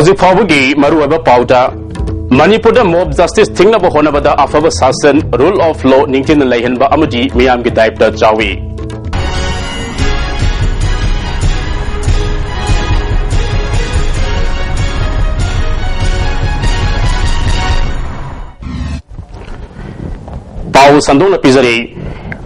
Housing Fawagi, Maruaba Pauta, Manipur mob justice Thingna Honabada Afaba Sasan, rule of law, Ninkin Lahenba Amadi, Miam Gidaipta Jawi. Pau Sanduna Pizari,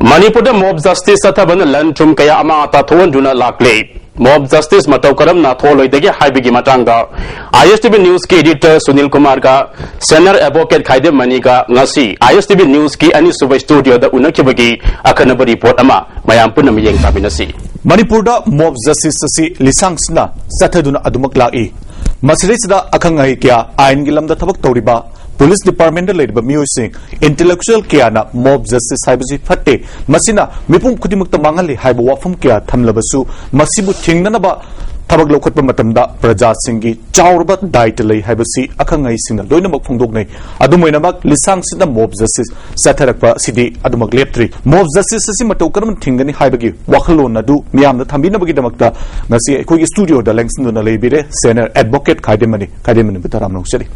Manipur mob justice Sataban Lantum Kaya Amata Thon Duna Lakle. Mob Justice Mataukaram Natholo Dege Haibigi Matanga, Istv News Ki editor Sunil Kumar ka, senior advocate Khaide Maniga, Nasi, Istv News Ki Ani Subai Studio the Unakibagi, Akanaba report Ama, Mayampuna Miyang Kabinasi. Manipurda Mob Justice Si Lisangsna, Sataduna Adumaklai, Masrisda Akangahikia, Ain Gilam the Tabak Toriba. Police Department led by music, intellectual Kiana, Mob Justice Hibasi Fate, Masina, Mipum Kudimukta Mangali, Hibawafum Kia, Tamlabasu, Masibu Tinganaba, Tabaglokat Matamda, Praja Singi, Chaurbat Daitale, Hibasi, Akangai Sina, Loinamak Fundogne, Adumainamak, Lisang Sina, Mob Justice, Satarakpa, City, Adumak Leptri, Mob Justice Simatokaram Tingani Hibagi, Wakalo Nadu, Miam the Tambina Bagidamakta, Nasi, Quick Studio, the Langston Labire, Senior Advocate Kaidemani, Kaidemani Bitaram City.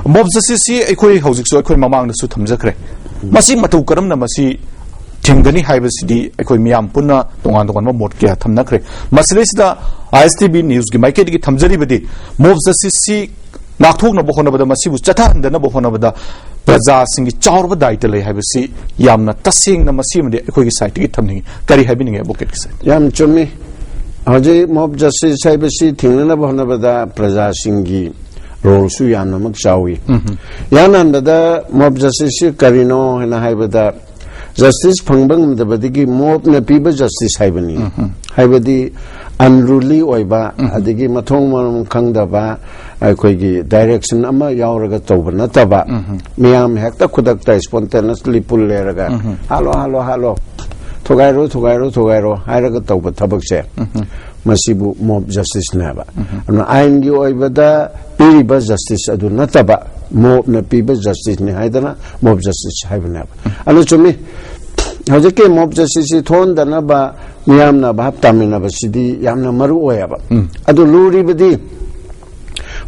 Mob Justice, Equi Housing, so Equi Mamang the Sutam Zakre. Masi Matukaram Namasi. Tingani Hibasidi, Equi Miam Puna, Tongan Motkia, Tamnakre. Masalista, Istv News, Gimakedi Tamzaribadi, moves the Sisi, Nakuna Bohonabada Masibu Chatan, the Nabohonabada, Praza Singi Chaurba Daitale Hibasi, Yamna Tassing, the Masim, the Equi site, Tamni, Kari Habining a bucket. Yam Chumi, Haji Mob Justice Hibasi, Tingana Bohonabada, Praza Singi. Role Suyana Makshawi. Yanan the Mob Justice Carino and Hibada. Justice Pangbang the Badigi mob na people justice Hibani. Hibadi unruly oiba, Adigi Matong Kangdaba, Quigi direction Ama Yauraga Toba Nataba, Miam Hector Kudakta spontaneously pull Leraga. Hello. Togairo, Hiraga Toba Tabakse. Masibu mob justice never. And I knew Oibada, Piriba justice Adu Nataba. Mob na people justice ni haidana mob justice haibana alo chumi hojeke mob justice thon dana ba miyam na bhap tamina ba sidi yamna maru oyaba ado luri bidi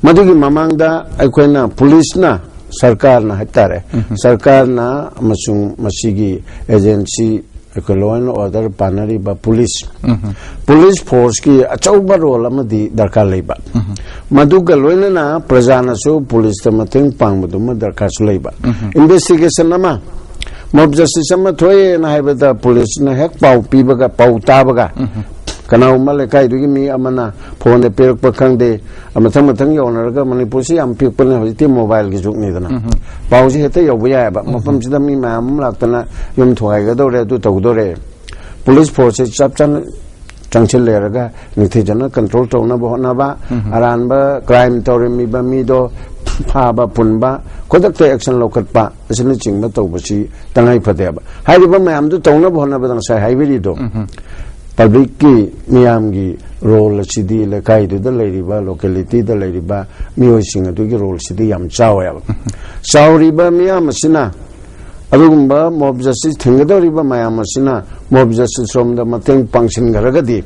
madugi mamangda aikoina police na sarkar na hatare sarkar na masung masigi agency law and order panari ba police force ki achauba role amadi darkar leiba maduga loina na prajana so police tamateng pangmaduma darkar leiba investigation ama mob justice ama thoye na haibada police na hek pau pibaga pau tabaga kana umale kai dugi mi amana phone perak pakhangde amathang yonaraga manipur si am pik pone hoti mobile gi juk ni dana pauji hete yobuya ba mapam sida mi mam laktana yum thwai ga dore du tau dore police force chapchan changchil leraga nithi jana control tawna bahona ba aran ba crime tawre mi ba mi do pha ba pun ba kodak te action lokat ba asini chingba tawbasi tangai phate ba hai ba mam du tawna bahona ba dang sai highway do public ki miyam gi role sidi le kai du da leiriba locality da leiriba miyo singa du gi role sidi yam chawa chauriba miyam sina adugumba mob justice thingada riba mayam sina mob justice from the mateng function garagadi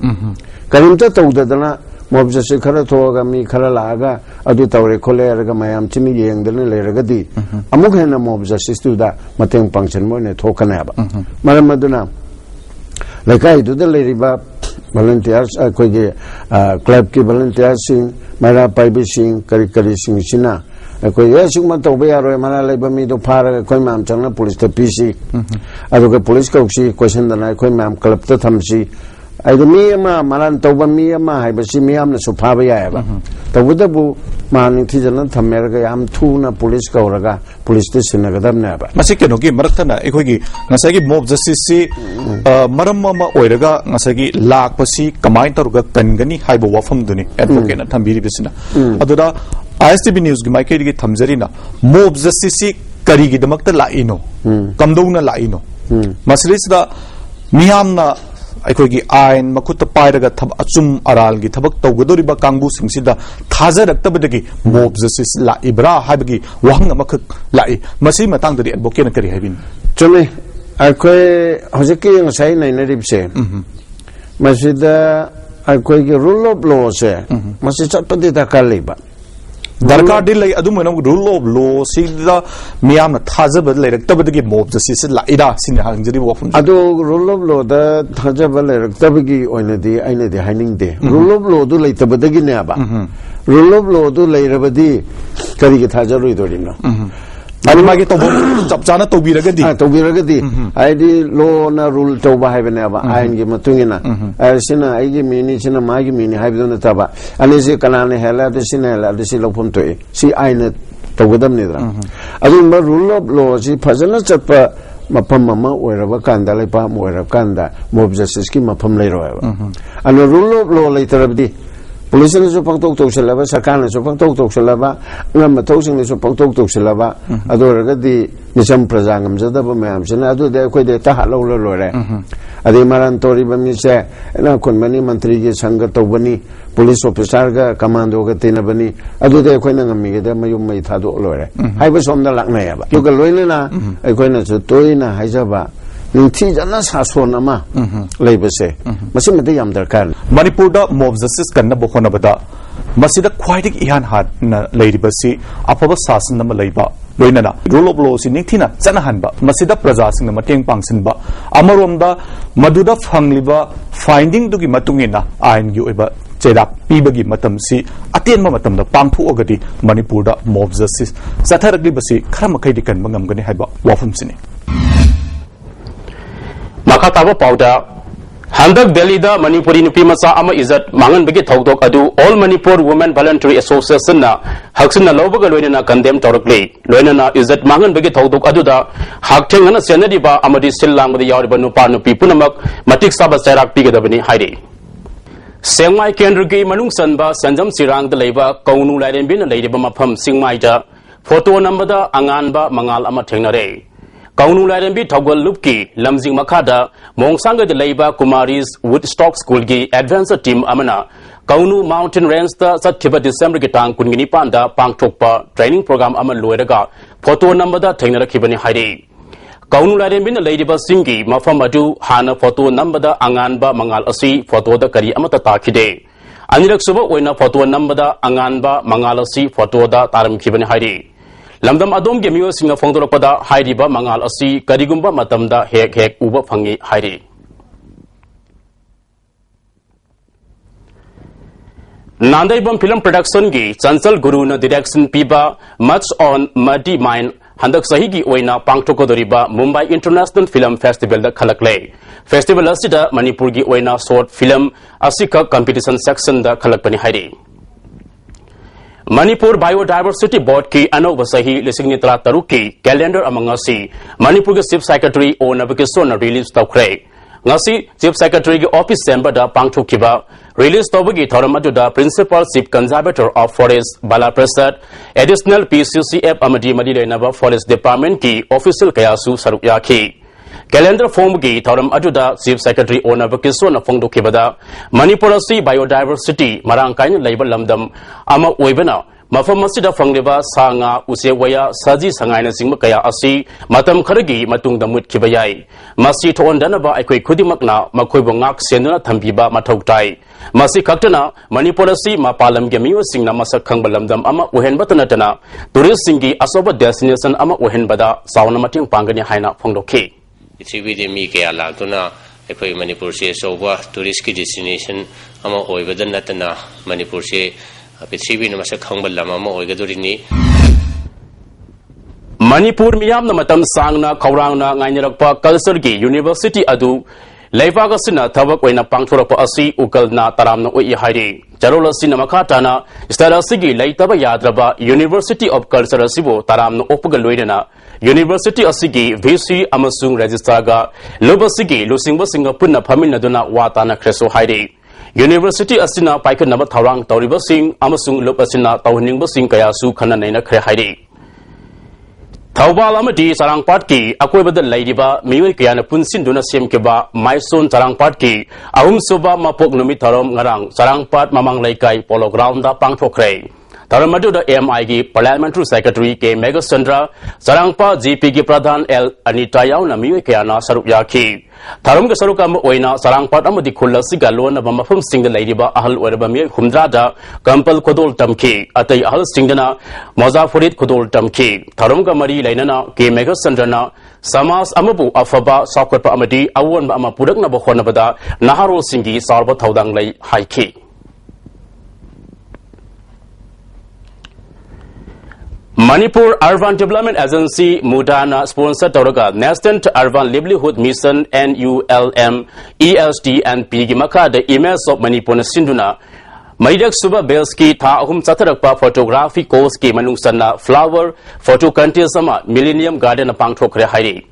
karimta tawdadana mob justice khara thoga mi khara laga adu tawre khole raga mayam chimi yengdana leragadi amuk hena mob justice tu da mateng function mo ne thokana ba maramaduna Lekai do the Leriba volunteers, club ki volunteers sing, Mara Pipe sing, Karikari sing Sina. A Koyasuma Tobea, Mana Labami do Para, Koimam Chana Police to PC. I look a police coxy, question than I Koimam Club to Tamsi. I do me Maran Toba Miyama, but see me am the Supavia. The Wudabu man in Tijan America, am tuna police Kauraga, police station never. Masikanogi, Maratana, Equigi, Nasagi mob justice, Maramama Oiraga, Nasagi, Lakpasi, Kamaitaruga, Tangani, Haibo Wafam Duni, Advocate, Tambiri Vicina. Adura, Istv News, Gimakedi Tamzerina, mob justice, Karigi, the Makta Laino, Kamdona Laino. Masilista, Miamna. Aikogi ain makuta pairaga thab achum aral gi thabak tawgadoriba kangbu singsida thajaraktabadagi mob justice la ibra habagi wahang amakak lai masi matang dari advocate na kari habin chome akoi hojeki ngai nai naribse masida akoi gi rule of law se masi chatpati ta kaliba दरकार दे लई अदु मनम rule of law सिदा मियाम ना थाजब लेरक तबदगी mob justice लाइदा सिने हांगजरी वफुन अदु rule of law दा थाजब लेरक तबगी ओइनदी आइनदी हाइनिंग दे rule of law दु लेतबदगी ने आबा रूल ऑफ लॉ दु लेरबदी करी के थाजरुइ दोरिनो अनि मागे तो चपचाना तौबिरगदी तौबिरगदी आइदी लॉ ना रूल तौबा हाइबने आबा आइन गी मतुंगिना सिना आइगी मिनि सिना मागी मिनि हाइबदन तबा अनि से कनाने हेला दिसिना हेला दिसि लौफम तोय सि आइन तौगदमनिद्रा अदु रूल ऑफ लॉ सि फजना चपा मफम ममा ओइरबा कांदा लेपा मोइरब कांदा मोब जस्टिस की मफम लेरोयबा अनि रूल ऑफ लॉ लेतरबदी पुलिस ने जो पंक्तों तोक्सलबा सरकार ने जो पंक्तों तोक्सलबा ngam mathosing ne so pangtok tokselaba adoragadi misam prajangam jadaba mayam sina adu de khoi de ta halo lo lore adi maran tori bami se na konmani mantri ge sangha tobani police officer ga commando ga tinabani adu de khoi na ngami ge de mayum mai thado lore haiba somda lakna ya ba to ga loina na khoi na so toina haijaba नीति जना शासन अमा लेबसे मसे मते याम दरकार मणिपुर दा mob justice कन्न बखोनबदा मसिदा ख्वाइदिक इहान हात न लेरिबसी अफब शासन नम लेबा लोइनना रूल ऑफ लॉ सि निथिना चनहनबा मसिदा प्रजा सिंग मतेंग पांगसिनबा अमरोमदा मदुदा फंगलिबा फाइंडिंग दुगी मतुंगिना आइन gi ओइबा चेदाक पीबगी मतमसी अतेनमा मतमदा पांगथुअगदी मणिपुर दा मोब जस्टिस सथरगलिबसी खरमखैदि कनबा ngamgani हाइबा वाफुमसिनि Makataba Pauda Handak Delhi da Manipuri Nupi Masa Ama Izat Mangan Bigi Togdok Adu All Manipur Women Voluntary Association na Haksina Lobaga Loina condemn Torokli Loina Izat Mangan Bigi Togdok Adu da Haktangana Senadiba Amadi Silang with the Yaribanu Panupi Punamak Matik Sabas Sarak Pigadabani Heidi Sengmai Kendrugi Manung Sanba Sanjam Sirang the Leba Kaunu Laden Bin Lady Bamapam Singmaita Photo number da Anganba Mangal Amatenare Kaunu Ladenbi Togwal Lupki, Lamzing Makada, Mongsanga de Leba Kumaris Woodstock School Gi Advanced Team Amana, Kaunu Mountain Range the Satiba December Gitang Kungini Panda, Pangtokpa, Training Program Aman Lueraga, Photo number the Tenera Kibani Heidi. Kaunu Ladenbi Ladeba Singi, Mafamadu, Hana Photo number the Anganba Mangal Asi, Photo the Kari Amata Takide. Anirak Suba Wena Photo number the Anganba Mangal Asi, Photo the Taram Kibani Heidi. Lamdam Adom Gemio Singa Fondoropada, Haidiba Mangal Asi, Karigumba Matamda, Hek Uba Fangi Haidi. Nandaibam Film Production Gi, Chansal Guru na Direction Piba, Much on Muddy Mine, Handak Sahigi Oina, Pangtokodoriba, Mumbai International Film Festival the Kalakle. Festival Asida, Manipurgi Oina Short Film, Asika Competition Section the Kalakpani Haidi. Manipur Biodiversity Board ki Anova Sahi Lising Nitra Taruki Calendar among us Manipur Chief Secretary O Nabikisona release Tokre. Ngasi Chief Secretary Office Semba da Pangtu Kiba release Tobagi Thoramadu da Principal Chief Conservator of Forest Bala Prasad Additional PCCF Amadi Madile Nava Forest Department ki Official Kayasu Sarukyaki. Calendar form gi Thoram Ajuda Chief Secretary O Nabikisona Fongdu Kibada Manipurasi Biodiversity Marangkain Label Lamdam Ama Oibana Mafam Masida Fangliba Sanga Usewaya Saji Sangaina Singmakaya Asi Matam Karagi Matung Damut Kibayai Masi Ton Danaba Ekwe Kudimakna Makoibongak Senuna Tambiba Matoktai Masi Kaktana Manipurasi Mapalam Gamiwa Singna Masa Kangbalamdam Ama Uhen Batanatana Tourist Singi Asoba Destination Ama Uhen Bada Sauna Mating Pangani Haina Fongdoki Istv mi kaya lagtuna akhoi Manipur se soba tourist ki destination ama oibadan natana Manipur se Istv na masak hangbal lama ama oigadorini Manipur miyam na matam sangna kaurangna ngainyarakpa culture gi university adu Leibaga sina thabak oina pangthorakpa asi ukalna taramna oi hairi Charola sina makatana starasigi leitaba yadraba University of Culture asibo taramna opga loidena University asigi VC amasung registrar ga lobasigi lusingba singa punna phamilna duna watana khreso hairi University asina paikhan naba tharang tawriba sing amasung lobasina tawhningba sing kaya su khana naina khre hairi Thawbal amadi Sarangpat ki akoibada laidiba miwi kayana punsin duna semkeba Maison Sarangpat ki ahum suba mapok numit tharom ngarang Sarangpat mamang laikai polo ground da pangthokre Taramadu MI gi Parliamentary Secretary K Megasandra Sarangpa GP gi Pradhan L Anita Yauna Miyu Kayana Sarup Yaki Tarum Sarukam Oina Sarangpat Amadi Kulasiga Lona Bamafum Single Lady Ba Ahal Werbami Humdrada Kampal Kodol Tamki Atay Ahal Singdana Mozafurit Kodol Tamki Tarunga Mari Lainana K Megasandrana Samas Amabu Afaba Sakwapa Amadi Awan Ama Pudakna Bohonabada Naharo Singi Sarba Taudang Lay Haiki Manipur Urban Development Agency Mudana sponsor Toroga Nascent Urban Livelihood Mission NULM ESD and Pigimaka the image of Manipur Sinduna Maidak Suba Belski Tha Ahum Satarakpa Photography Course Ki Manungsana Flower Photo Contest Sama Millennium Garden Pang Thokre Hairi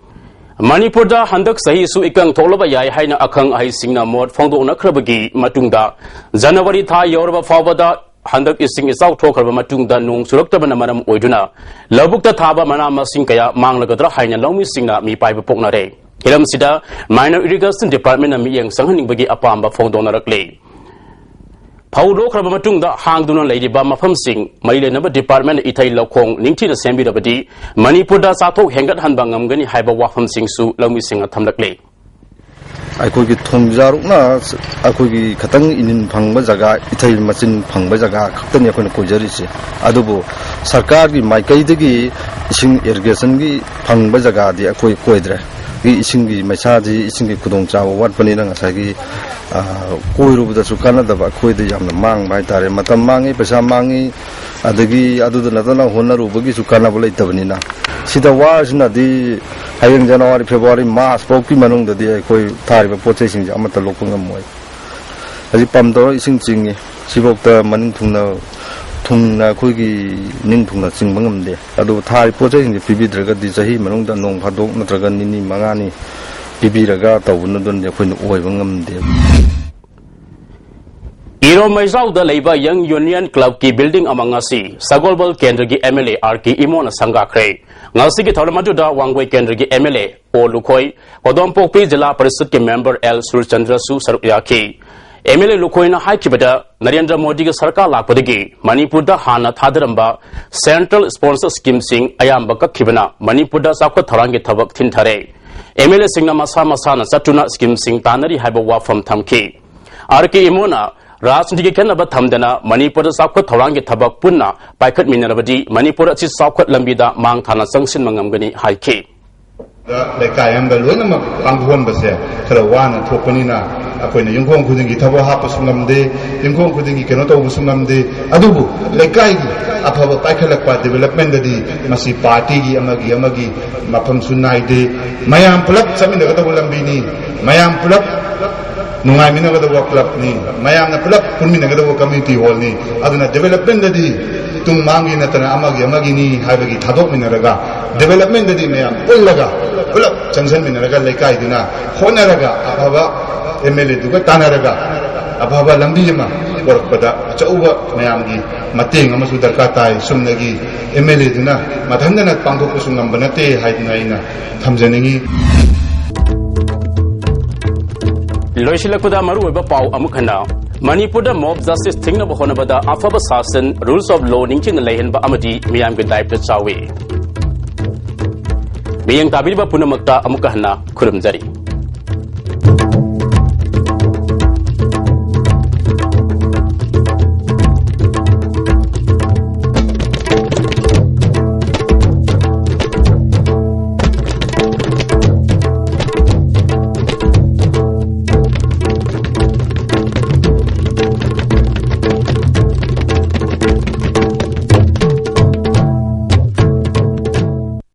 Manipur da Handak Sahi Su Ikang Tolaba Yai Haina Akang Hai Singna Mod Fondo Nakrabagi Matungda January Tha Yorba Fawada Handak ising isau thokar matung da nung surakta bana manam oiduna labukta thaba mana masing kaya manglagadra haina lawmi singna mi pai pokna re hiram sida minor irrigation department na mi yang sanghaning bagi apamba phongdona rakle phaulo khraba matung da hangduna leidi ba mafam sing maile na department ithai lokhong ningthi na sembi rabadi Manipur da sathok hengat hanba ngamgani haiba wafam sing su lawmi singa thamlakle 아이코기 통자룩나 아이코기 가당 있는 방바자가 이탈 마친 방바자가 각던 약간 고저리지 아도부 सरकार기 마이카이드기 이싱 이리게이션기 방바자가디 아이코이 고이드레 이 이싱기 마차지 이싱기 구동자와 왓번이랑 사기 고이로부다수 까나다바 고이드 ям나 망 바이타레 마탐 망이 페사 망이 아드기 아두도 나타나 혼나루버기 수까나불레 있다버니나 시다 와즈나디 하영 자누아리 페브루아리 마스 포기 만ungdadi koi thariba pochai sing amata lokpanga moi aji pamdo ising chingni sibokta maning thungna koigi ning thungna chingbangamde adu thari pochai sing pibidraga di jahi manungda nong phadok natraga nini mangani pibiraga tawuna don de koi oiba ngamde Iro Maisau da Labor Young Union Club ki building among Ngasi, Sagolbal Kendra MLA RK Imona Sangakre, Ngasi ki Tharamadu da Wangway Kendra MLA, O Lukoi, Kodompo P Jila Parisud ki member L Surchandra Su Sarupyaki. MLA Lukoi na Hai Kibada, Narendra Modi ki Sarkar Lakpadagi, Manipur da Hana Thadaramba, Central Sponsor Scheme Sing, Ayambaka Kibana, Manipur da Sakwa Tharangi Thabak Tintare. MLA Singna Masa Masana Satuna Scheme Sing Tanari Haibawa from Tamki. RK Imona, Rasunti Kenaba Tamdana, Manipur Sakwa Tarangi Tabak Puna, Paikat Minarabadi, Manipur Sis Sakwa Lambida, Mang Tana Sanction Mangamgani, High K. The Kayam Baluna Angwan Base, Karawan, Toponina, Akon, Yungong Kudingi, Tabo Hapasungam de, Yungong Kudingi cannot oversungam de, Adubu, Lekai, Apava Paikalapa development the Masi Party, Amagi, Mapam Sunai de, Mayam Pulak, Samin the Lambini, Mayam Pulak. Nungai minaga da work club ni mayam na pulak pulminaga da community hall ni aduna development da di tung mangi na tana amagi ni haibagi thadok minaraga development da di mayam pullaga pulak changsan minaraga lekai duna honaraga ababa MLA duga tanaraga ababa lambi ma work pada chauba mayam gi mateng amasu darka tai sumnagi MLA duna mathangna pangthok usungam banate haidna ina thamjaningi Loishilakpada Maru Pau Amukana, Manipur Mob Justice Thingna Honabada, Afaba Sasan, Rules of Law Ninkin Lahan Ba Amadi, Miam Gudai Chawi. Miyang Tabiba Punamakta Amukahana, Kurumzari.